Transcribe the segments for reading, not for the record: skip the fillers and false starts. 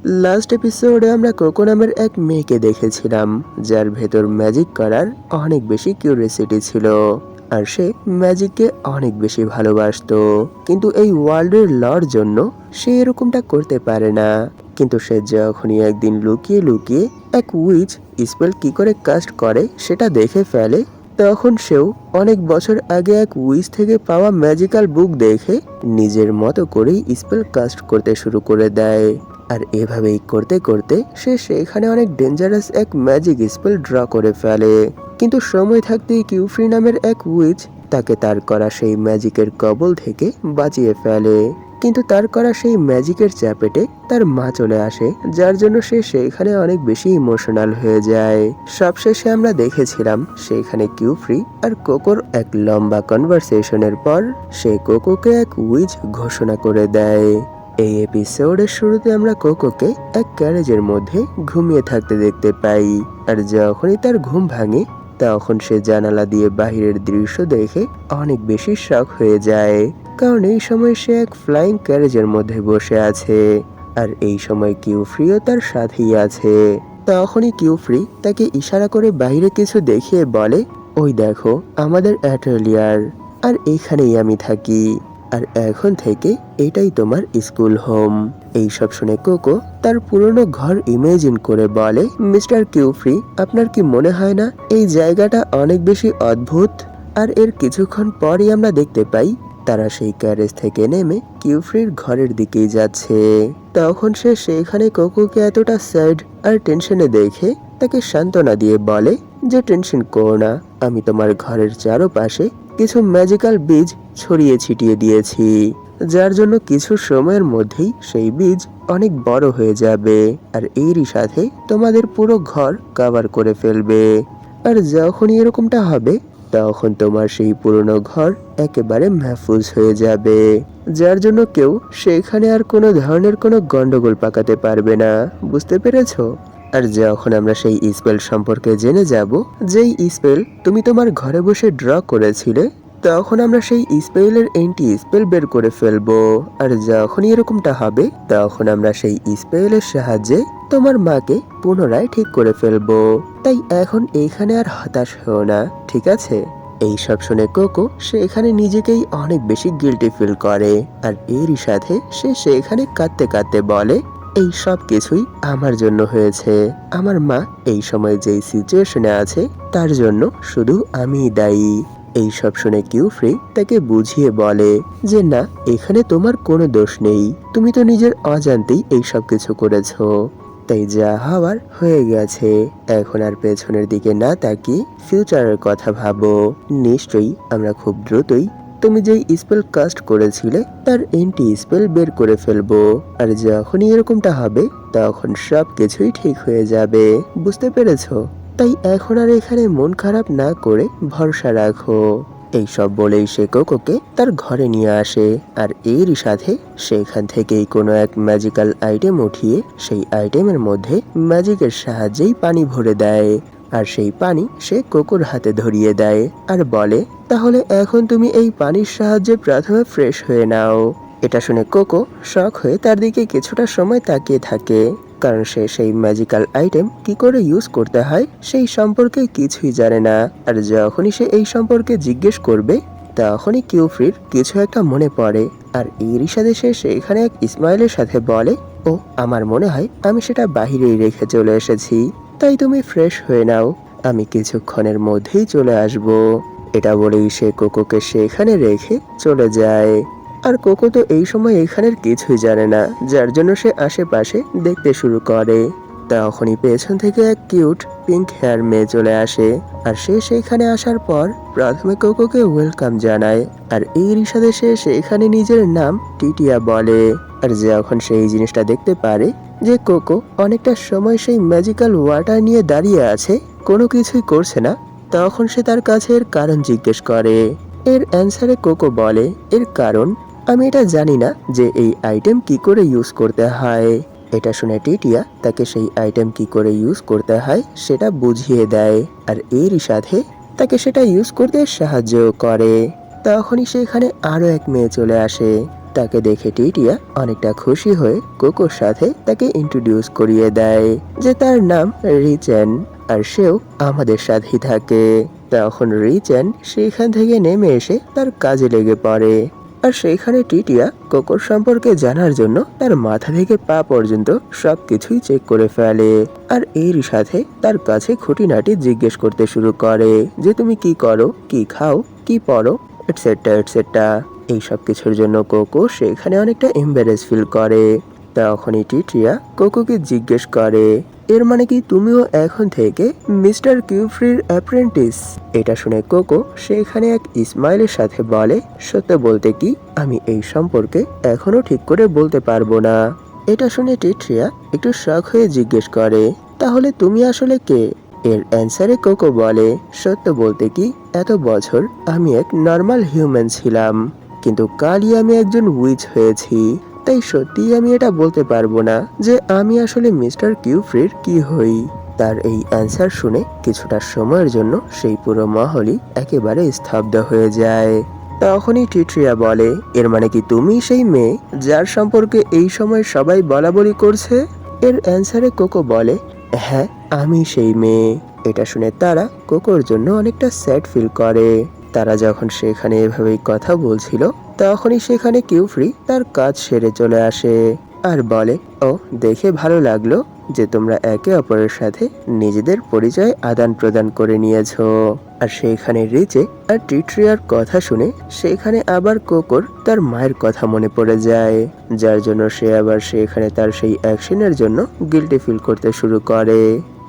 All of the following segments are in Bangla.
লাস্ট এপিসোডে আমরা কোকো নামের এক মেয়েকে দেখেছিলাম, যার ভেতর ম্যাজিক করার অনেক বেশি কিউরিয়াসিটি ছিল। আর সে ম্যাজিককে অনেক বেশি ভালোবাসতো, কিন্তু এই ওয়ার্ল্ডের লর জন্য সে এরকমটা করতে পারে না। কিন্তু সে যখনই একদিন লুকিয়ে লুকিয়ে এক উইচ স্পেল কি করে কাস্ট করে সেটা দেখে ফেলে, তখন সেও অনেক বছর আগে এক উইচ থেকে পাওয়া ম্যাজিক্যাল বুক দেখে নিজের মতো করেই স্পেল কাস্ট করতে শুরু করে দেয়। আর এভাবেই করতে করতে সে সেখানে অনেক ডেঞ্জারাস এক ম্যাজিক স্পেল ড্র করে ফেলে। কিন্তু সময় থাকতেই কিউফ্রি নামের এক উইচ তাকে তার করা সেই ম্যাজিকের কবল থেকে বাঁচিয়ে ফেলে। কিন্তু তার করা সেই ম্যাজিকের চ্যাপেটে তার মা চলে আসে, যার জন্য সে সেখানে অনেক বেশি ইমোশনাল হয়ে যায়। সবশেষে আমরা দেখেছিলাম সেখানে কিউফ্রি আর কোকোর এক লম্বা কনভারসেশনের পর সে কোকোকে এক উইচ ঘোষণা করে দেয়। এই এপিসোডের শুরুতে আমরা কোকোকে এক গ্যারেজের মধ্যে ঘুমিয়ে থাকতে দেখতে পাই। আর যখনই তার ঘুম ভাঙে, তখন সে জানালা দিয়ে বাহিরের দৃশ্য দেখে অনেক বেশি শক হয়ে যায়, কারণ এই সময় সে এক ফ্লাইং ক্যারেজের মধ্যে বসে আছে। আর এই সময় কিউফ্রিও তার সাথেই আছে। তখনই কিউফ্রি তাকে ইশারা করে বাইরে কিছু দেখিয়ে বলে, ওই দেখো আমাদের অ্যাটলিয়ার, আর এইখানেই আমি থাকি, আর এখন থেকে এটাই তোমার স্কুল হোম। এইসব শুনে কোকো তার পুরনো ঘর ইমেজিন করে বলে, মিস্টার কিউফ্রি, আপনার কি মনে হয় না এই জায়গাটা অনেক বেশি অদ্ভুত? আর এর কিছুক্ষণ পরই আমরা দেখতে পাই তারা সেই ক্যারেজ থেকে নেমে কিউফ্রির ঘরের দিকেই যাচ্ছে। তখন সে সেখানে কোকোকে এতটা স্যাড আর টেনশনে দেখে তাকে সান্ত্বনা দিয়ে বলে যে টেনশন করো না, আমি তোমার ঘরের চারপাশে কিছু ম্যাজিক্যাল বীজ ছড়িয়ে ছিটিয়ে দিয়েছি, যার জন্য কিছু সময়ের মধ্যেই সেই বীজ অনেক বড় হয়ে যাবে আর এরই সাথে তোমাদের পুরো ঘর কভার করে ফেলবে। আর যখনই এরকমটা হবে, তখন তোমার সেই পুরনো ঘর একেবারে মাহফুজ হয়ে যাবে, যার জন্য কেউ সেখানে আর কোনো ধরনের কোনো গন্ডগোল পাকাতে পারবে না। বুঝতে পেরেছো? আর যখন আমরা সেই স্পেল সম্পর্কে জেনে যাব, যেই স্পেল তুমি তোমার ঘরে বসে ড্র করেছিলে, তখন আমরা সেই স্পেলের এন্টি স্পেল বের করে ফেলবো। আর যখনই এরকমটা হবে, তখন আমরা সেই স্পেলের সাহায্যে তোমার মাকে পুনরায় ঠিক করে ফেলবো। তাই এখন এইখানে আর হতাশ হও না, ঠিক আছে? এই সব শুনে কোকো সেখানে নিজেকেই অনেক বেশি গিল্টি ফিল করে। আর এরই সাথে সে সেখানে কাঁদতে কাঁদতে বলে, এই সব কিছুই আমার জন্য হয়েছে। আমার মা এই সময় যেই সিচুয়েশনে আছে তার জন্য শুধু আমিই দায়ী। এই সব শুনে কিউফ্রি তাকে বুঝিয়ে বলে যে না, এখানে তোমার কোনো দোষ নেই, তুমি তো নিজের অজান্তেই এই সব কিছু করেছো। তাই যা হওয়ার হয়ে গেছে, এখন আর পেছনের দিকে না তাকিয়ে ফিউচারের কথা ভাবো। নিশ্চয়ই আমরা খুব দ্রুতই তুমি যেই স্পেল কাস্ট করেছিলে তার এন্টি স্পেল বের করে ফেলবো। আর যখনই এরকমটা হবে, তখন সব কিছুই ঠিক হয়ে যাবে। বুঝতে পেরেছো? তাই এখন আর এখানে মন খারাপ না করে ভরসা রাখো। এইসব বলেই সে কোকোকে তার ঘরে নিয়ে আসে। আর এরই সাথে সেখান থেকেই কোনো এক ম্যাজিক্যাল আইটেম উঠিয়ে সেই আইটেমের মধ্যে ম্যাজিকের সাহায্যেই পানি ভরে দেয়। আর সেই পানি সে কোকোর হাতে ধরিয়ে দেয় আর বলে, তাহলে এখন তুমি এই পানির সাহায্যে প্রথমে ফ্রেশ হয়ে নাও। এটা শুনে কোকো শক হয়ে তার দিকে কিছুটা সময় তাকিয়ে থাকে, কারণ সে সেই ম্যাজিক্যাল আইটেম কি করে ইউজ করতে হয় সেই সম্পর্কে কিছুই জানে না। আর যখনই সে এই সম্পর্কে জিজ্ঞেস করবে, তখনই কিউফ্রির কিছু একটা মনে পড়ে। আর এরই সাথে সে সেখানে এক স্মাইলের সাথে বলে, ও আমার মনে হয় আমি সেটা বাহিরেই রেখে চলে এসেছি, তাই তুমি ফ্রেশ হয়ে নাও, আমি কিছুক্ষণের মধ্যেই চলে আসব। এটা বলেই সে কোকোকে সেখানে রেখে চলে যায়। আর কোকো তো এই সময় এখানের কিছুই জানে না, যার জন্য সে আশেপাশে দেখতে শুরু করে। তখনই পেছন থেকে এক কিউট পিঙ্ক হেয়ার মেয়ে চলে আসে। আর সে সেখানে আসার পর প্রথমে কোকোকে ওয়েলকাম জানায়। আর এরই সাথে সে সেখানে নিজের নাম টিটিয়া বলে। আর যখন সেই জিনিসটা দেখতে পারে যে কোকো অনেকটা সময় সেই ম্যাজিক্যাল ওয়াটার নিয়ে দাঁড়িয়ে আছে, কোনো কিছুই করছে না, তখন সে তার কাছে এর কারণ জিজ্ঞেস করে। এর অ্যান্সারে কোকো বলে, এর কারণ আমি এটা জানি না যে এই আইটেম কি করে ইউজ করতে হয়। এটা শুনে টিটিয়া তাকে সেই আইটেম কি করে ইউজ করতে হয় সেটা বুঝিয়ে দেয়। আর এরই সাথে তাকে সেটা ইউজ করতে সাহায্য করে। তখনই সেখানে আরো এক মেয়ে চলে আসে। তাকে দেখে টিটিয়া অনেকটা খুশি হয়ে কোকোর সাথে তাকে ইন্ট্রোডিউস করিয়ে দেয় যে তার নাম রিচেন আর সেও আমাদের সাথেই থাকে। তখন রিচেন সেখান থেকে নেমে এসে তার কাজে লেগে পড়ে। আর সেইখানে টিটিয়া কোকোর সম্পর্কে জানার জন্য তার মাথা থেকে পা পর্যন্ত সবকিছুই চেক করে ফেলে। আর এরই সাথে তার কাছে খুঁটিনাটি জিজ্ঞেস করতে শুরু করে যে তুমি কি করো, কি খাও, কি পড়ো, এটসেট্রা এটসেট্রা। এই সব কিছুর জন্য কোকো সেখানে অনেকটা এম্বারেস ফিল করে। তখনই টিটিয়া কোকোকে জিজ্ঞেস করে এর মানে কি তুমিও এখন থেকে মিস্টার কিউফ্রির অ্যাপ্রেন্টিস? এটা শুনে কোকো সেখানে এক স্মাইলের সাথে বলে সত্য বলতে কি আমি এই সম্পর্কে এখনো ঠিক করে বলতে পারবো না। এটা শুনে টিটিয়া একটু শক হয়ে জিজ্ঞেস করে তাহলে তুমি আসলে কে? এর অ্যান্সারে কোকো বলে সত্য বলতে কি এত বছর আমি এক নর্মাল হিউম্যান ছিলাম, কিন্তু কালই আমি একজন উইচ হয়েছি। তাই সত্যিই আমি এটা বলতে পারবো না যে আমি আসলে মিস্টার কিউফ্রির কি হই। তার এই অ্যান্সার শুনে কিছুটা সময়ের জন্য সেই পুরো মহলই একেবারে স্তব্ধ হয়ে যায়। তখনই টিট্রিয়া বলে এর মানে কি তুমি সেই মেয়ে যার সম্পর্কে এই সময় সবাই বলাবলি করছে? এর অ্যান্সারে কোকো বলে হ্যাঁ আমি সেই মেয়ে। এটা শুনে তারা কোকোর জন্য অনেকটা স্যাড ফিল করে। তারা যখন সেখানে এভাবেই কথা বলছিল তখনই সেখানে কিউফ্রি তার কাজ সেরে চলে আসে আর বলে ও দেখে ভালো লাগলো যে তোমরা একে অপরের সাথে নিজেদের পরিচয় আদান প্রদান করে নিয়েছো। আর সেইখানে রিচে আর টিট্রিয়ার কথা শুনে সেখানে আবার কোকোর তার মায়ের কথা মনে পড়ে যায়, যার জন্য সে আবার সেখানে তার সেই অ্যাকশনের জন্য গিল্টি ফিল করতে শুরু করে।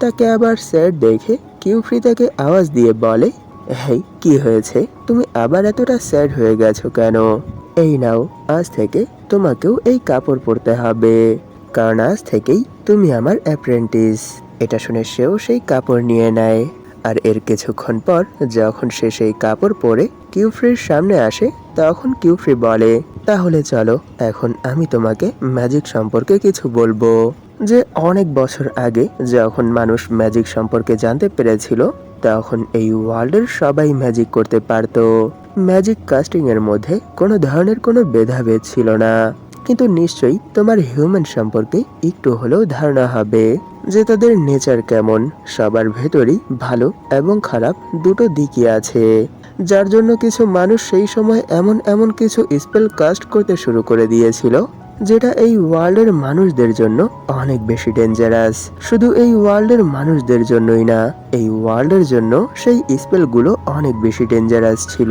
তাকে আবার স্যাড দেখে কিউফ্রি তাকে আওয়াজ দিয়ে বলে হেই কি হয়েছে, তুমি আবার এতটা স্যাড হয়ে গেছো কেন? এই নাও আজ থেকে তোমাকেও এই কাপড় পরতে হবে, কারণ আজ থেকেই তুমি আমার অ্যাপ্রেন্টিস। এটা শুনে সেও সেই কাপড় নিয়ে নেয়। আর এর কিছুক্ষণ পর যখন সে সেই কাপড় পরে কিউফ্রির সামনে আসে তখন কিউফ্রি বলে তাহলে চলো এখন আমি তোমাকে ম্যাজিক সম্পর্কে কিছু বলবো। যে অনেক বছর আগে যখন মানুষ ম্যাজিক সম্পর্কে জানতে পেরেছিল তখন এই ওয়ার্ল্ডের সবাই ম্যাজিক করতে পারতো। ম্যাজিক কাস্টিং এর মধ্যে কোনো ধরনের কোনো ভেদাভেদ ছিল না। কিন্তু নিশ্চয়ই তোমার হিউম্যান সম্পর্কে একটু হলেও ধারণা হবে যে তাদের নেচার কেমন। সবার ভেতরই ভালো এবং খারাপ দুটো দিকই আছে, যার জন্য কিছু মানুষ সেই সময় এমন এমন কিছু স্পেল কাস্ট করতে শুরু করে দিয়েছিল যেটা এই ওয়ার্ল্ডের মানুষদের জন্য অনেক বেশি ডেঞ্জারাস। শুধু এই ওয়ার্ল্ডের মানুষদের জন্যই না, এই ওয়ার্ল্ডের জন্য সেই স্পেলগুলো অনেক বেশি ডেঞ্জারাস ছিল।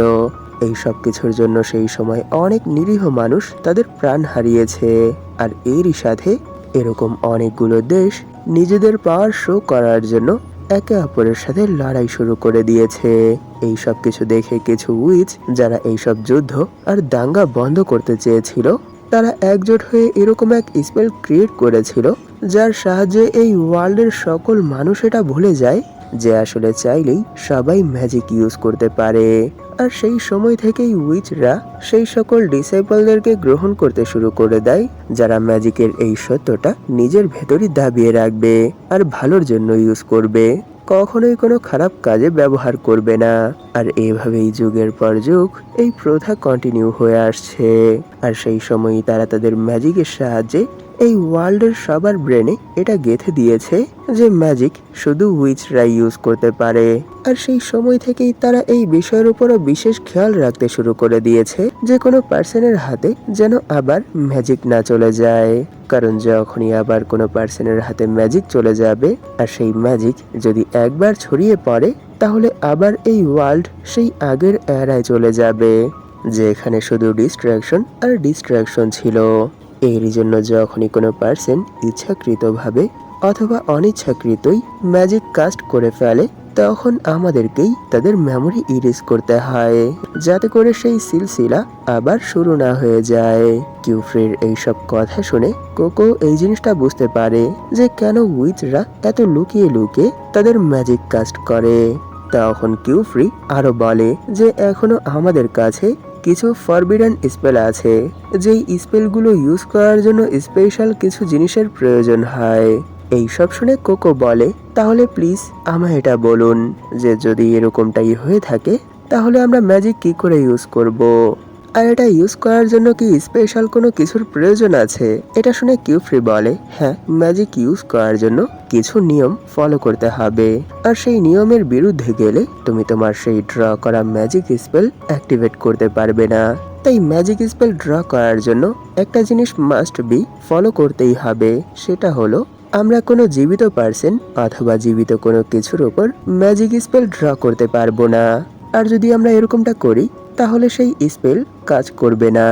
এই সব কিছুর জন্য সেই সময় অনেক নিরীহ মানুষ তাদের প্রাণ হারিয়েছে। আর এরই সাথে এরকম অনেকগুলো দেশ নিজেদের পাওয়ার শো করার জন্য একে অপরের সাথে লড়াই শুরু করে দিয়েছে। এই সব কিছু দেখে কিছু উইচ যারা এইসব যুদ্ধ আর দাঙ্গা বন্ধ করতে চেয়েছিল তারা একজোট হয়ে এরকম এক স্পেল ক্রিয়েট করেছিল যার সাহায্যে এই ওয়ার্ল্ডের সকল মানুষ এটা ভুলে যায় যে আসলে চাইলেই সবাই ম্যাজিক ইউজ করতে পারে। আর সেই সময় থেকেই উইচরা সেই সকল ডিসাইপলদেরকে গ্রহণ করতে শুরু করে দেয় যারা ম্যাজিকের এই সত্যটা নিজের ভেতরই দাবিয়ে রাখবে আর ভালোর জন্য ইউজ করবে, কখনোই কোনো খারাপ কাজে ব্যবহার করবে না। আর এইভাবেই যুগের পর যুগ এই প্রথা কন্টিনিউ হয়ে আসছে। আর সেই সময়ই তারা তাদের ম্যাজিকের সাহায্যে এই ওয়ার্ল্ডের সবার ব্রেনে এটা গেঁথে দিয়েছে যে ম্যাজিক শুধু উইচরাই ইউজ করতে পারে। আর সেই সময় থেকেই তারা এই বিষয়ের উপরও বিশেষ খেয়াল রাখতে শুরু করে দিয়েছে যে কোনো পার্সনের হাতে যেন আবার ম্যাজিক না চলে যায়, কারণ যখনই আবার কোনো পার্সনের হাতে ম্যাজিক চলে যাবে আর সেই ম্যাজিক যদি একবার ছড়িয়ে পড়ে তাহলে আবার এই ওয়ার্ল্ড সেই আগের এরায় চলে যাবে যেখানে শুধু ডিস্ট্রাকশন আর ডিস্ট্রাকশন ছিল। এর জন্য যখনই কোনো পার্সন ইচ্ছাকৃতভাবে অথবা অনিচ্ছাকৃতই ম্যাজিক কাস্ট করে ফেলে তখন আমাদেরকেই তাদের মেমোরি ইরেজ করতে হয় যাতে করে সেই সিলসিলা আবার শুরু না হয়ে যায়। কিউফ্রির এইসব কথা শুনে কোকো এই জিনিসটা বুঝতে পারে যে কেন উইচরা এত লুকিয়ে লুকিয়ে তাদের ম্যাজিক কাস্ট করে। তখন কিউফ্রি আরো বলে যে এখনো আমাদের কাছে কিছু ফরবিডেন স্পেল আছে, যেই স্পেলগুলো ইউজ করার জন্য স্পেশাল কিছু জিনিসের প্রয়োজন হয়। এই সব শুনে কোকো বলে তাহলে প্লিজ আমায় এটা বলুন যে যদি এরকমটাই হয়ে থাকে তাহলে আমরা ম্যাজিক কি করে ইউজ করব। আর এটা ইউজ করার জন্য কি স্পেশাল কোনো কিছুর প্রয়োজন আছে? এটা শুনে কিউফ্রি বলে, হ্যাঁ, ম্যাজিক ইউজ করার জন্য কিছু নিয়ম ফলো করতে হবে। আর সেই নিয়মের বিরুদ্ধে গেলে তুমি তোমার সেই ড্র করা ম্যাজিক স্পেল অ্যাক্টিভেট করতে পারবে না। তাই ম্যাজিক স্পেল ড্র করার জন্য একটা জিনিস মাস্ট বি ফলো করতেই হবে, সেটা হলো আমরা কোনো জীবিত পার্সন অথবা জীবিত কোনো কিছুর উপর ম্যাজিক স্পেল ড্র করতে পারবো না। আর যদি আমরা এরকমটা করি তাহলে সেই স্পেল কাজ করবে না।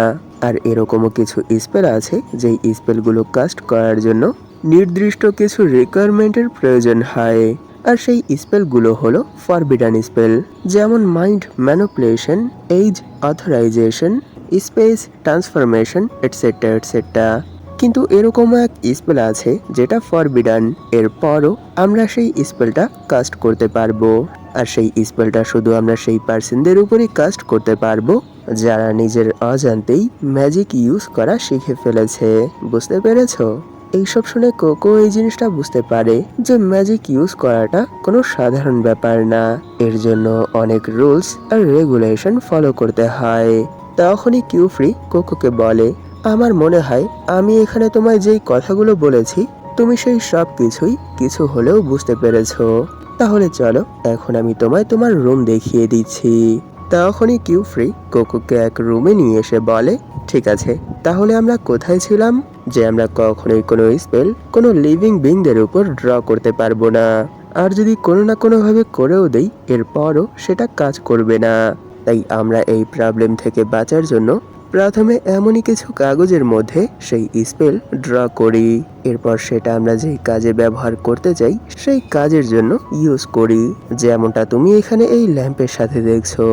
আর এরকমও কিছু স্পেল আছে যেই স্পেলগুলো কাস্ট করার জন্য নির্দিষ্ট কিছু রিকোয়ারমেন্টের প্রয়োজন হয়। আর সেই স্পেলগুলো হলো ফরবিডান স্পেল, যেমন mind manipulation, age authorization, space transformation etcetera etcetera. কিন্তু এরকম এক স্পেল আছে যেটা ফরবিডান, এরপরও আমরা সেই স্পেলটা কাস্ট করতে পারবো। আর সেই স্পেলটা শুধু আমরা সেই পার্সনদের উপরই কাস্ট করতে পারবো যারা নিজের অজান্তেই ম্যাজিক ইউজ করা শিখে ফেলেছে। বুঝতে পেরেছো? এইসব শুনে কোকো এই জিনিসটা বুঝতে পারে যে ম্যাজিক ইউজ করাটা কোনো সাধারণ ব্যাপার না, এর জন্য অনেক রুলস আর রেগুলেশন ফলো করতে হয়। তখনই কিউফ্রি কোকোকে বলে, আমার মনে হয় আমি এখানে তোমায় যেই কথাগুলো বলেছি তুমি সেই সব কিছুই কিছু হলেও বুঝতে পেরেছো। তাহলে চলো এখন আমি তোমায় তোমার রুম দেখিয়ে দিচ্ছি। তখনই কিউফ্রি কোকোকে এক রুমে নিয়ে এসে বলে, ঠিক আছে, তাহলে আমরা কোথায় ছিলাম? যে আমরা কখনোই কোনো স্পেল কোনো লিভিং বিংদের উপর ড্র করতে পারবো না। আর যদি কোনো না কোনো ভাবে করেও দেই এরপরও সেটা কাজ করবে না। তাই আমরা এই প্রবলেম থেকে বাঁচার জন্য প্রথমে এমনই কিছু কাগজের মধ্যে সেই স্পেল ড্র করি, এরপর সেটা আমরা যেই কাজে ব্যবহার করতে চাই সেই কাজের জন্য ইউজ করি, যেমনটা তুমি এখানে এই ল্যাম্পের সাথে দেখছো।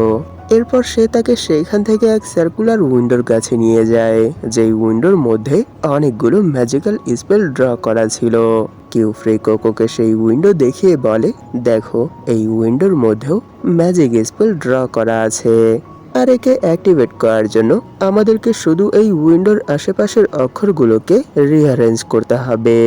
এরপর সে তাকে সেইখান থেকে এক সার্কুলার উইন্ডোর কাছে নিয়ে যায়, যেই উইন্ডোর মধ্যে অনেকগুলো ম্যাজিক্যাল স্পেল ড্র করা ছিল। কিউফ্রি কোকোকে সেই উইন্ডো দেখিয়ে বলে, দেখো এই উইন্ডোর মধ্যেও ম্যাজিক স্পেল ড্র করা আছে। আর একে অ্যাক্টিভেট করার জন্য আমাদেরকে শুধু এই উইন্ডোর আশেপাশের অক্ষরগুলোকে রিঅ্যারেঞ্জ করতে হবে।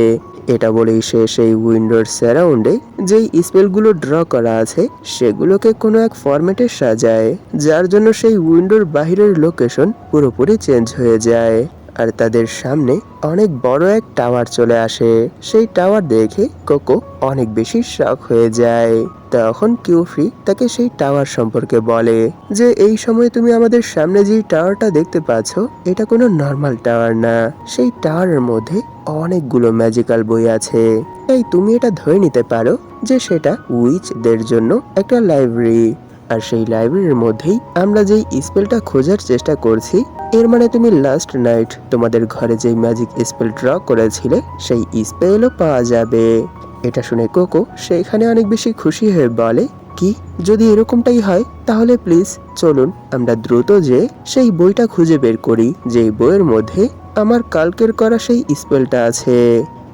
এটা বলেই সে সেই উইন্ডোর সারাউন্ডে যেই স্পেলগুলো ড্র করা আছে সেগুলোকে কোনো এক ফরম্যাটে সাজায়, যার জন্য সেই উইন্ডোর বাহিরের লোকেশন পুরোপুরি চেঞ্জ হয়ে যায়। আর তাদের সামনে অনেক বড় এক টাওয়ার চলে আসে। সেই টাওয়ার দেখে কোকো অনেক বেশি শক হয়ে যায়। তখন কিউফ্রি তাকে সেই টাওয়ার সম্পর্কে বলে যে এই সময় তুমি আমাদের সামনে যে টাওয়ারটা দেখতে পাচ্ছ এটা কোনো নর্মাল টাওয়ার না, সেই টাওয়ারের মধ্যে অনেকগুলো ম্যাজিক্যাল বই আছে। তাই তুমি এটা ধরে নিতে পারো যে সেটা উইচদের জন্য একটা লাইব্রেরি। আর সেই লাইব্রেরির মধ্যেই আমরা যেই স্পেলটা খোঁজার চেষ্টা করছি, এর মানে তুমি লাস্ট নাইট তোমাদের ঘরে যেই ম্যাজিক স্পেল ড্র করেছিলে সেই স্পেলও পাওয়া যাবে। এটা শুনে কোকো সেখানে অনেক বেশি খুশি হয়ে বলে, কি যদি এরকমটাই হয় তাহলে প্লিজ চলুন আমরা দ্রুত যে সেই বইটা খুঁজে বের করি যেই বইয়ের মধ্যে আমার কালকের করা সেই স্পেলটা আছে।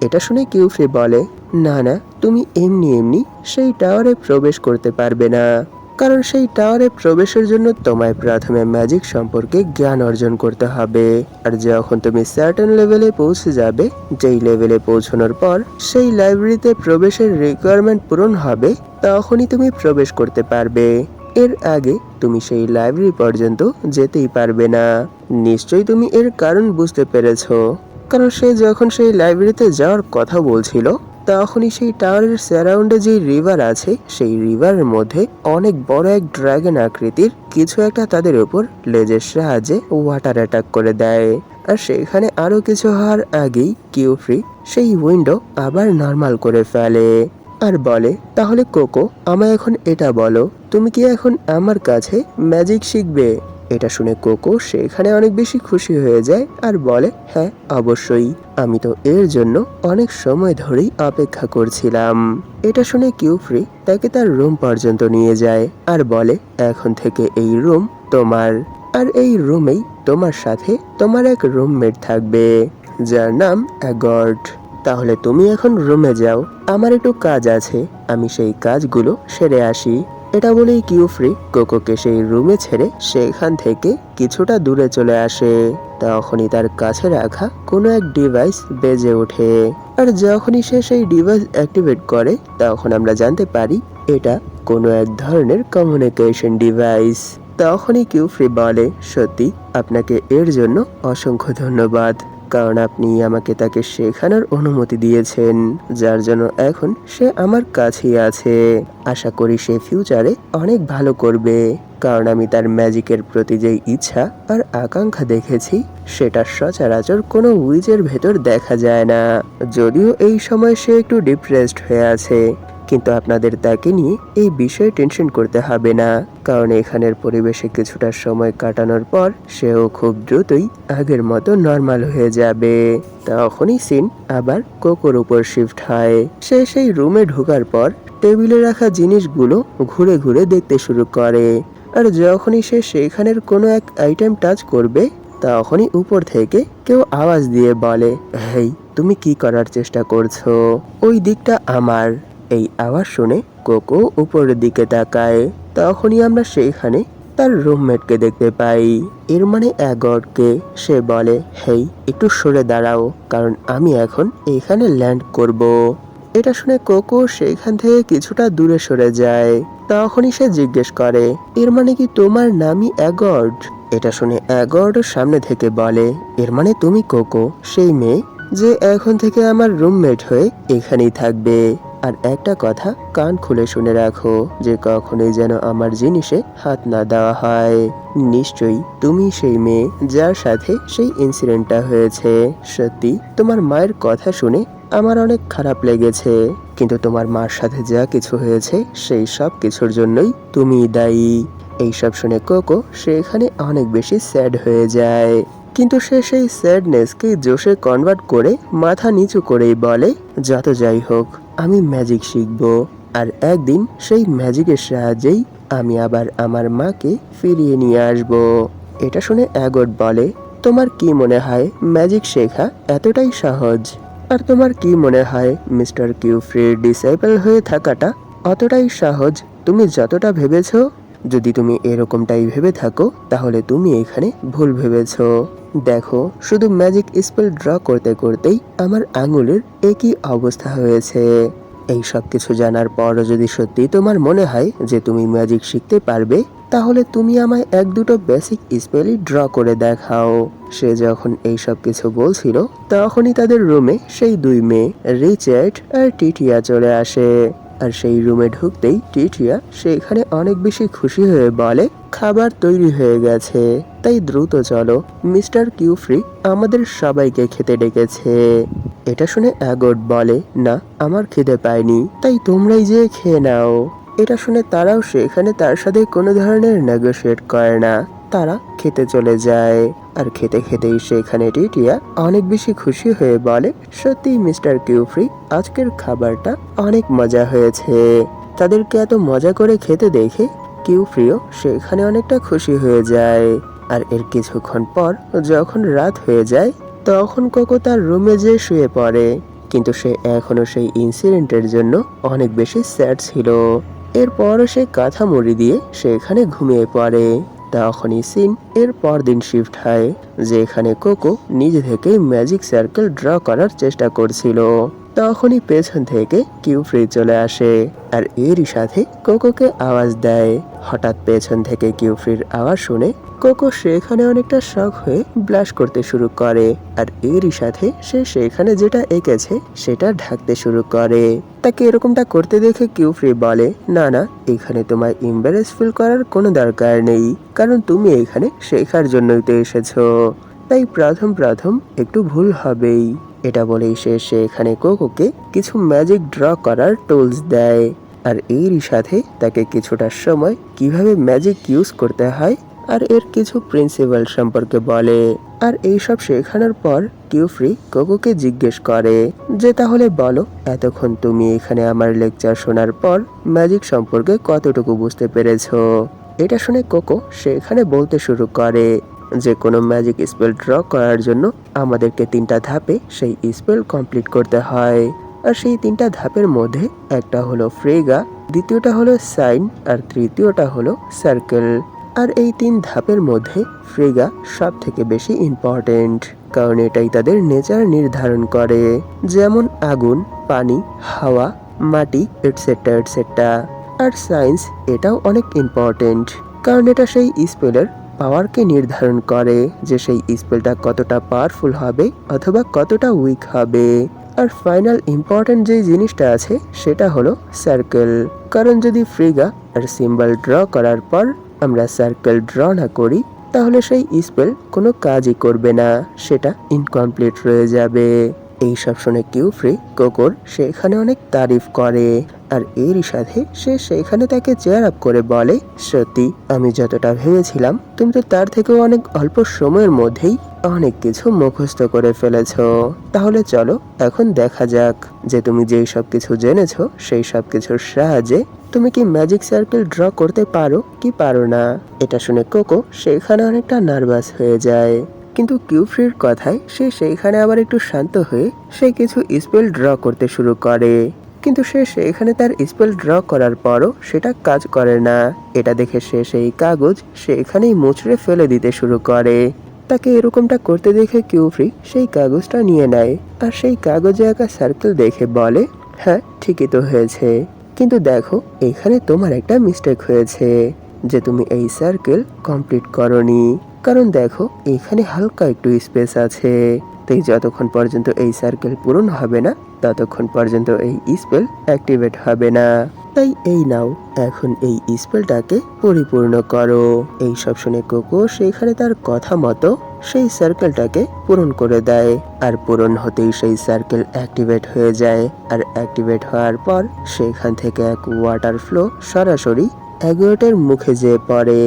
এটা শুনে কিউফ্রি বলে, না না, তুমি এমনি এমনি সেই টাওয়ারে প্রবেশ করতে পারবে না, কারণ সেই টাওয়ারে প্রবেশের জন্য তোমায় প্রথমে ম্যাজিক সম্পর্কে জ্ঞান অর্জন করতে হবে। আর যখন তুমি সার্টেন লেভেলে পৌঁছে যাবে, যেই লেভেলে পৌঁছানোর পর সেই লাইব্রেরিতে প্রবেশের রিকোয়ারমেন্ট পূরণ হবে, তখনই তুমি প্রবেশ করতে পারবে। এর আগে তুমি সেই লাইব্রেরি পর্যন্ত যেতেই পারবে না। নিশ্চয়ই তুমি এর কারণ বুঝতে পেরেছো, কারণ সে যখন সেই লাইব্রেরিতে যাওয়ার কথা বলছিল তখনই সেই টাওয়ারের সারাউন্ডে যে রিভার আছে সেই রিভারের মধ্যে অনেক বড় এক ড্রাগন আকৃতির কিছু একটা তাদের উপর লেজের সাহায্যে ওয়াটার অ্যাটাক করে দেয়। আর সেখানে আরো কিছু হওয়ার আগেই কিউফ্রি সেই উইন্ডো আবার নর্মাল করে ফেলে আর বলে, তাহলে কোকো আমায় এখন এটা বলো, তুমি কি এখন আমার কাছে ম্যাজিক শিখবে? এটা শুনে কোকো সেখানে অনেক বেশি খুশি হয়ে যায় আর বলে, হ্যাঁ অবশ্যই, আমি তো এর জন্য অনেক সময় ধরেই অপেক্ষা করছিলাম। এটা শুনে কিউফ্রি তাকে তার রুম পর্যন্ত নিয়ে যায় আর বলে, এখন থেকে এই রুম তোমার, আর এই রুমেই তোমার সাথে তোমার এক রুমমেট থাকবে যার নাম অ্যাগর্ট। তাহলে তুমি এখন রুমে যাও, আমার একটু কাজ আছে, আমি সেই কাজগুলো সেরে আসি। এটা বলেই কিউফ্রি কোকোকে সেই রুমে ছেড়ে সেখান থেকে কিছুটা দূরে চলে আসে। তখনই তার কাছে রাখা কোনো এক ডিভাইস বেজে ওঠে, আর যখনই সে সেই ডিভাইস অ্যাক্টিভেট করে তখন আমরা জানতে পারি এটা কোনো এক ধরনের কমিউনিকেশন ডিভাইস। তখনই কিউফ্রি বলে, সত্যি আপনাকে এর জন্য অসংখ্য ধন্যবাদ, কারণ আপনি আমাকে তাকে শেখানোর অনুমতি দিয়েছেন, যার জন্য এখন সে আমার কাছেই আছে। আশা করি সে ফিউচারে অনেক ভালো করবে, কারণ আমি তার ম্যাজিকের প্রতি যে ইচ্ছা আর আকাঙ্ক্ষা দেখেছি সেটা সচরাচর কোনো উইজের ভেতর দেখা যায় না। যদিও এই সময় সে একটু ডিপ্রেসড হয়ে আছে, কিন্তু আপনাদের তাকে নিয়ে এই বিষয়ে টেনশন করতে হবে না, কারণ এখানের পরিবেশে কিছুটা সময় কাটানোর পর সেও খুব দ্রুতই আগের মতো নর্মাল হয়ে যাবে। তখনই সিন আবার কোকোর উপর শিফট হয়। সে সেই রুমে ঢোকার পর টেবিলে রাখা জিনিসগুলো ঘুরে ঘুরে দেখতে শুরু করে, আর যখনই সে সেইখানের কোনো এক আইটেম টাচ করবে তখনই উপর থেকে কেউ আওয়াজ দিয়ে বলে, হেই, তুমি কি করার চেষ্টা করছো? ওই দিকটা আমার। এই আওয়াজ শুনে কোকো উপরের দিকে তাকায়। তখনই আমরা সেইখানে তার রুমমেটকে দেখতে পাই, এর মানে অ্যাগডকে। সে বলে, হেই, একটু সরে দাঁড়াও, কারণ আমি এখন এখানে ল্যান্ড করব। এটা শুনে কোকো সেইখান থেকে কিছুটা দূরে সরে যায়। তখনই সে জিজ্ঞেস করে, এর মানে কি তোমার নামই অ্যাগড? এটা শুনে অ্যাগড সামনে থেকে বলে, এর মানে তুমি কোকো, সেই মেয়ে যে এখন থেকে আমার রুমমেট হয়ে এখানেই থাকবে। আর একটা কথা কান খুলে শুনে রাখো, যে কখনোই যেন আমার জিনিসে হাত না দেওয়া হয়। নিশ্চয়ই তুমি সেই মেয়ে যার সাথে সেই ইনসিডেন্টটা হয়েছে। সত্যি তোমার মায়ের কথা শুনে আমার অনেক খারাপ লেগেছে, কিন্তু তোমার মার সাথে যা কিছু হয়েছে সেই সব কিছুর জন্যই তুমিই দায়ী। এইসব শুনে কোকো সেখানে অনেক বেশি স্যাড হয়ে যায়, কিন্তু সে সেই স্যাডনেসকে জোশে কনভার্ট করে মাথা নিচু করেই বলে, যত যাই হোক আমি ম্যাজিক শিখব, আর একদিন সেই ম্যাজিকের সাহায্যেই আমি আবার আমার মাকে ফিরিয়ে নিয়ে আসব। এটা শুনে অ্যাগড বলে, তোমার কি মনে হয় ম্যাজিক শেখা এতটাই সহজ? আর তোমার কি মনে হয় মিস্টার কিউফ্রির ডিসাইপল হয়ে থাকাটা অতটাই সহজ তুমি যতটা ভেবেছো? যদি তুমি এরকমটাই ভেবে থাকো তাহলে তুমি এখানে ভুল ভেবেছো। দেখো, শুধু ম্যাজিক স্পেল ড্র করতে করতেই আমার আঙুলের একই অবস্থা হয়েছে। এই সব কিছু জানার পর যদি সত্যি তোমার মনে হয় যে তুমি ম্যাজিক শিখতে পারবে, তাহলে তুমি আমায় এক দুটো বেসিক স্পেলই ড্র করে দেখাও। সে যখন এই সব কিছু বলছিল তখনই তাদের রুমে সেই দুই মেয়ে রিচার্ড আর টিটিয়া চলে আসে। আর সেই রুমে ঢুকতেই টিটিয়া সেখানে অনেক বেশি খুশি হয়ে বলে, খাবার তৈরি হয়ে গেছে, তাই দ্রুত চলো, মিস্টার কিউফ্রি আমাদের সবাইকে খেতে ডেকেছে। এটা শুনে অ্যাগড বলে, না, আমার খিদে পায়নি, তাই তোমরাই যেয়ে খেয়ে নাও। এটা শুনে তারাও সেখানে তার সাথে কোনো ধরনের নেগোশিয়েট করে না, তারা খেতে চলে যায়। আর খেতে খেতেই সেখানে টিটিয়া অনেক বেশি খুশি হয়ে বলে, সত্যি মিস্টার কিউফ্রি আজকের খাবারটা অনেক মজা হয়েছে। তাদেরকে এত মজা করে খেতে দেখে কিউফ্রিও সেখানে অনেকটা খুশি হয়ে যায়। আর এর কিছুক্ষণ পর যখন রাত হয়ে যায় তখন কোকো তার রুমে যেয়ে শুয়ে পড়ে, কিন্তু সে এখনো সেই ইনসিডেন্টের জন্য অনেক বেশি স্যাড ছিল। এরপরও সে কাঁথা মুড়ি দিয়ে সেখানে ঘুমিয়ে পড়ে। তখনই সিন এর পরদিন শিফট হয়, যেখানে কোকো নিজে থেকে ম্যাজিক সার্কেল ড্র করার চেষ্টা করছিল। তখনই পেছন থেকে কিউফ্রি চলে আসে, আর এরই সাথে কোকোকে আওয়াজ দেয়। হঠাৎ পেছন থেকে কিউফ্রির আওয়াজ শুনে কোকো সেখানে অনেকটা শক হয়ে ব্লাশ করতে শুরু করে, আর এরই সাথে সে সেখানে যেটা এঁকেছে সেটা ঢাকতে শুরু করে। তাকে এরকমটা করতে দেখে কিউফ্রি বলে, না না, এখানে তোমায় এম্বারেস ফিল করার কোনো দরকার নেই, কারণ তুমি এখানে শেখার জন্যই তো এসেছো, তাই প্রথম প্রথম একটু ভুল হবেই। এটা বলেই সে সেখানে কোকোকে কিছু ম্যাজিক ড্র করার টুলস দেয়, আর এরই সাথে তাকে কিছুটা সময় কিভাবে ম্যাজিক ইউজ করতে হয় আর এর কিছু প্রিন্সিপাল সম্পর্কে বলে। আর এইসব শেখানোর পর কিউফ্রি কোকোকে জিজ্ঞেস করে যে, তাহলে বলো, এতক্ষণ তুমি এখানে আমার লেকচার শোনার পর ম্যাজিক সম্পর্কে কতটুকু বুঝতে পেরেছো? এটা শুনে কোকো সেখানে বলতে শুরু করে যে কোনো ম্যাজিক স্পেল ড্র করার জন্য আমাদেরকে 3টা ধাপে সেই স্পেল কমপ্লিট করতে হয়। আর সেই 3টা ধাপের মধ্যে একটা হলো ফ্রেগা, দ্বিতীয়টা হলো সাইন, আর তৃতীয়টা হলো সার্কেল। আর এই 3 ধাপের মধ্যে ফ্রেগা সব থেকে বেশি ইম্পর্টেন্ট, কারণ এটাই তাদের নেচার নির্ধারণ করে, যেমন আগুন, পানি, হাওয়া, মাটি, এটসেট্রা এটসেট্রা। আর সায়েন্স এটাও অনেক ইম্পর্টেন্ট, কারণ এটা সেই স্পেলের পাওয়ারকে নির্ধারণ করে যে সেই স্পেলটা কতটা পাওয়ারফুল হবে অথবা কতটা উইক হবে। আর ফাইনাল ইম্পর্টেন্ট যে জিনিসটা আছে সেটা হলো সার্কেল। কারণ যদি ফ্রিগা আর সিম্বল ড্র করার পর আমরা সার্কেল ড্র না করি তাহলে সেই স্পেল কোনো কাজই করবে না, সেটা ইনকমপ্লিট রয়ে যাবে। এই সব শুনে কিউফ্রি কোকোর সেখানে অনেক তারিফ করে আর এরই সাথে সে সেখানে তাকে চেয়ার আপ করে বলে, সত্যি আমি যতটা ভেবেছিলাম তুমি তো তার থেকেও অনেক অল্প সময়ের মধ্যেই অনেক কিছু মুখস্থ করে ফেলেছো। তাহলে চলো এখন দেখা যাক যে তুমি যেই সব কিছু জেনেছো সেই সব কিছুর সাহায্যে তুমি কি ম্যাজিক সার্কেল ড্র করতে পারো কি পারো না। এটা শুনে কোকো সেখানে অনেকটা নার্ভাস হয়ে যায়, কিন্তু কিউফ্রির কথায় সে সেইখানে আবার একটু শান্ত হয়ে সে কিছু স্পেল ড্র করতে শুরু করে। কিন্তু সে সেখানে তার স্পেল ড্র করার পরও সেটা কাজ করে না। এটা দেখে সে সেই কাগজ সেখানেই মুচড়ে ফেলে দিতে শুরু করে। তাকে এরকমটা করতে দেখে কিউফ্রি সেই কাগজটা নিয়ে নেয় আর সেই কাগজে আঁকা সার্কেল দেখে বলে, হ্যাঁ ঠিকই তো হয়েছে, কিন্তু দেখো এখানে তোমার একটা মিস্টেক হয়েছে যে তুমি এই সার্কেল কমপ্লিট করনি। কারণ দেখো এখানে হালকা একটু স্পেস আছে, তাই যতক্ষণ পর্যন্ত এই সার্কেল পূরণ হবে না ততক্ষণ পর্যন্ত এই স্পেল অ্যাক্টিভেট হবে না। তাই এই নাও এখন এই স্পেলটাকে পরিপূর্ণ করো। এই সব শুনে কোকো সেখানে তার কথা মতো সেই সার্কেলটাকে পূরণ করে দেয় আর পূরণ হতেই সেই সার্কেল অ্যাক্টিভেট হয়ে যায়। আর অ্যাক্টিভেট হওয়ার পর সেখান থেকে এক ওয়াটার ফ্লো সরাসরি অ্যাগোয়াটের মুখে যেয়ে পড়ে,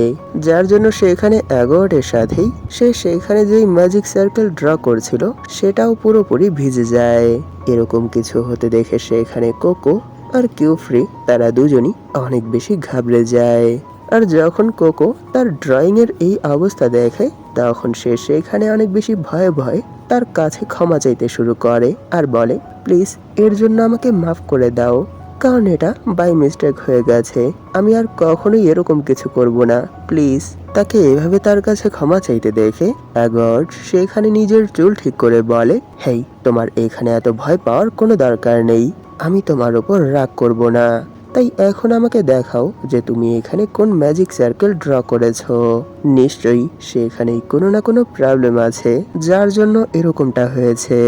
যার জন্য সেখানে অ্যাগোয়াটের সাথেই সে সেখানে যেই ম্যাজিক সার্কেল ড্র করছিল সেটাও পুরোপুরি ভিজে যায়। এরকম কিছু হতে দেখে সেখানে কোকো আর কিউফ্রি তারা দুজনই অনেক বেশি ঘাবড়ে যায়। আর যখন কোকো তার ড্রয়িং এর এই অবস্থা দেখে তখন সে সেখানে অনেক বেশি ভয়ে ভয়ে তার কাছে ক্ষমা চাইতে শুরু করে আর বলে, প্লিজ এর জন্য আমাকে মাফ করে দাও, কারণ এটা বাই মিস্টেক হয়ে গেছে, আমি আর কখনোই এরকম কিছু করব না, প্লিজ। তাকে এভাবে তার কাছে ক্ষমা চাইতে দেখে অ্যাগর্ড সেখানে নিজের চুল ঠিক করে বলে, হেই তোমার এখানে এত ভয় পাওয়ার কোনো দরকার নেই, আমি তোমার ওপর রাগ করব না। তাই এখন আমাকে দেখাও যে তুমি এখানে কোন ম্যাজিক সার্কেল ড্র করেছো। নিশ্চয়ই সেখানেই কোনো না কোনো প্রবলেম আছে যার জন্য এরকমটা হয়েছে।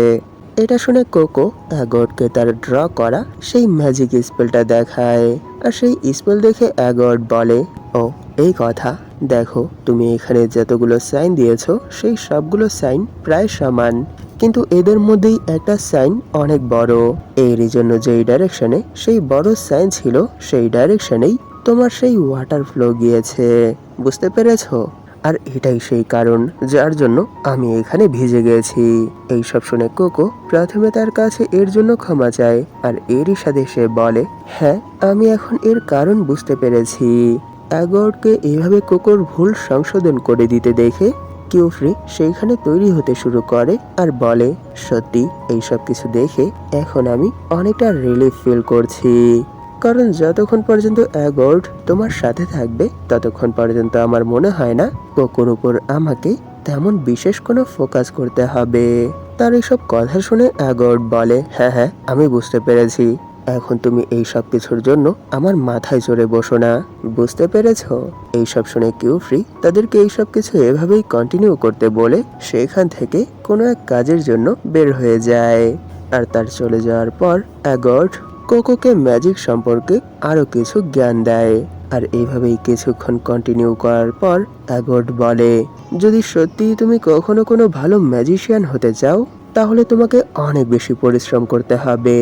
এটা শুনে কোকো অ্যাগর্ডকে তার ড্র করা সেই ম্যাজিক স্পেলটা দেখায় আর সেই স্পেল দেখে অ্যাগর্ড বলে, ও এই কথা, দেখো তুমি এখানে যতগুলো সাইন দিয়েছো সেই সবগুলো সাইন প্রায় সমান, কিন্তু এদের মধ্যেই একটা সাইন অনেক বড়, এরই জন্য যেই ডাইরেকশনে সেই বড় সাইন ছিল সেই ডাইরেকশনেই তোমার সেই ওয়াটার ফ্লো গিয়েছে, বুঝতে পেরেছো? আর এটাই সেই কারণ যার জন্য আমি এখানে ভিজে গেছি। এই সব শুনে কোকো প্রথমে তার কাছে এর জন্য ক্ষমা চায় আর এরই সাথে সে বলে, হ্যাঁ আমি এখন এর কারণ বুঝতে পেরেছি। অ্যাগর্ডকে এভাবে কোকোর ভুল সংশোধন করে দিতে দেখে কিউফ্রি সেইখানে তৈরি হতে শুরু করে আর বলে, সত্যি এইসব কিছু দেখে এখন আমি অনেকটা রিলিফ ফিল করছি, কারণ যতক্ষণ পর্যন্ত অ্যাগর্ড তোমার সাথে থাকবে ততক্ষণ পর্যন্ত আমার মনে হয় না কোকোর উপর আমাকে তেমন বিশেষ কোনো ফোকাস করতে হবে। তার এইসব কথা শুনে অ্যাগর্ড বলে, হ্যাঁ হ্যাঁ আমি বুঝতে পেরেছি, এখন তুমি এই সব কিছুর জন্য আমার মাথায় চড়ে বসো না, বুঝতে পেরেছো? এইসব শুনে কিউফ্রি তাদেরকে এইসব কিছু এভাবেই কন্টিনিউ করতে বলে সেখান থেকে কোনো এক কাজের জন্য বের হয়ে যায়। আর তার চলে যাওয়ার পর অ্যাগর্ড কোকোকে ম্যাজিক সম্পর্কে আরো কিছু জ্ঞান দেয়। আর এইভাবেই কিছুক্ষণ কন্টিনিউ করার পর অ্যাগর্ড বলে, যদি সত্যি তুমি কখনো কোনো ভালো ম্যাজিশিয়ান হতে চাও তাহলে তোমাকে অনেক বেশি পরিশ্রম করতে হবে।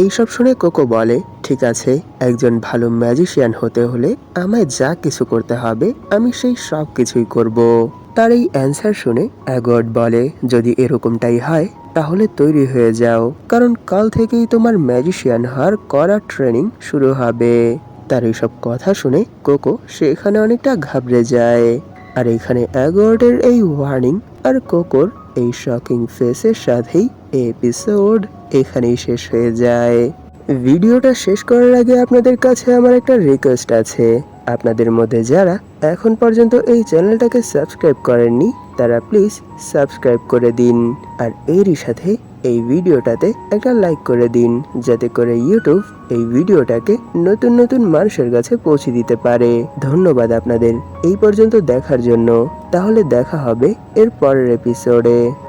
এইসব শুনে কোকো বলে, ঠিক আছে, একজন ভালো ম্যাজিশিয়ান হতে হলে আমায় যা কিছু করতে হবে আমি সেই সব কিছুই করব। তার এই অ্যান্সার শুনে অ্যাগর্ড বলে, যদি এরকমটাই হয় তাহলে তৈরি হয়ে যাও, কারণ কাল থেকেই তোমার ম্যাজিশিয়ান হওয়ার কড়া ট্রেনিং শুরু হবে। তার এইসব কথা শুনে কোকো সেখানে অনেকটা ঘাবড়ে যায়। আর এখানে অ্যাগর্ডের এই ওয়ার্নিং আর কোকোর এই শকিং ফেসের সাথেই এপিসোড এখানেই শেষ হয়ে যায়। ভিডিওটা শেষ করার আগে আপনাদের কাছে আমার একটা রিকোয়েস্ট আছে, আপনাদের মধ্যে যারা এখন পর্যন্ত এই চ্যানেলটাকে সাবস্ক্রাইব করেননি তারা প্লিজ সাবস্ক্রাইব করে দিন আর এরই সাথে এই ভিডিওটাতে একটা লাইক করে দিন, যাতে করে ইউটিউব এই ভিডিওটাকে নতুন নতুন মানুষের কাছে পৌঁছে দিতে পারে। ধন্যবাদ আপনাদের এই পর্যন্ত দেখার জন্য। তাহলে দেখা হবে এর পরের এপিসোডে।